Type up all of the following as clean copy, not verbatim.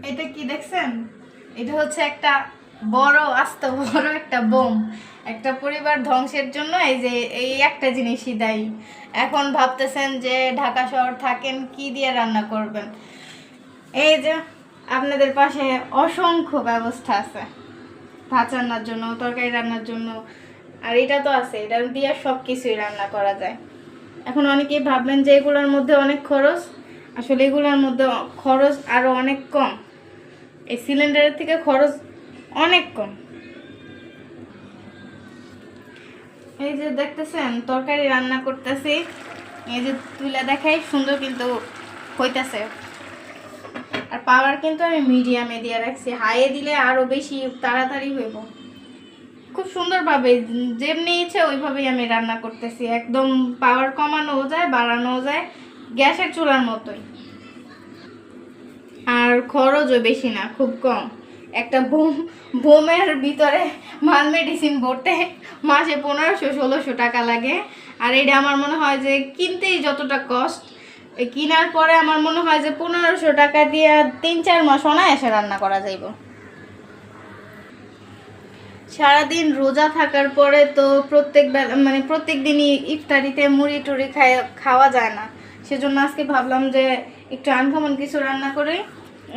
এটা কি দেখছেন? এটা হচ্ছে একটা বড় আস্ত বড় একটা বোম। একটা পরিবার ধ্বংসের জন্য এই যে এই একটা জিনিসই দায়ী। এখন ভাবতেছেন যে ঢাকা শহর থাকেন, কি দিয়ে রান্না করবেন? এই যে আপনাদের পাশে অসংখ্য ব্যবস্থা আছে ভাত রান্নার জন্য, তরকারি রান্নার জন্য, আর এটা তো আছে, এটা দিয়ে সব কিছুই রান্না করা যায়। এখন অনেকেই ভাববেন যে এগুলোর মধ্যে অনেক খরচ, আসলে এগুলোর মধ্যে খরচ আরও অনেক কম। এই সিলিন্ডারের থেকে খরচ অনেক কম। এই যে দেখতেছেন তরকারি রান্না করতেছি, এই যে তুলে দেখাই সুন্দর কিন্তু হইতাছে। আর পাওয়ার কিন্তু আমি মিডিয়ামে দিয়ে রাখছি, হাইয়ে দিলে আরও বেশি তাড়াতাড়ি হইব। খুব সুন্দরভাবে যেমনি ইচ্ছে ওইভাবেই আমি রান্না করতেছি, একদম পাওয়ার কমানোও যায় বাড়ানোও যায়, গ্যাসের চুলার মতোই। আর খরচও বেশি না, খুব কম। একটা বোমের ভিতরে মাল মেডিসিন ভরতে মাসে 1500-1600 টাকা লাগে। আর এটা আমার মনে হয় যে কিনতেই যতটা কষ্ট, কেনার পরে আমার মনে হয় যে 1500 টাকা দিয়ে 3-4 মাস অনায়াসে রান্না করা যাইব। সারাদিন রোজা থাকার পরে তো প্রত্যেক দিনই ইফতারিতে মুড়ি টুড়ি খাওয়া যায় না, সেজন্য আজকে ভাবলাম যে একটু আনকমন কিছু রান্না করে।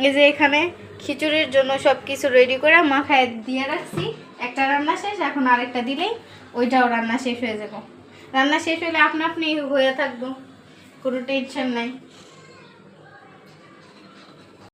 এই যে এখানে খিচুড়ির জন্য সব কিছু রেডি করে মাখায় দিয়ে রাখছি। একটা রান্না শেষ, এখন আরেকটা দিলেই ওইটাও রান্না শেষ হয়ে যাব। রান্না শেষ হলে আপনা আপনি হয়ে থাকবো, কোনো টেনশন নাই।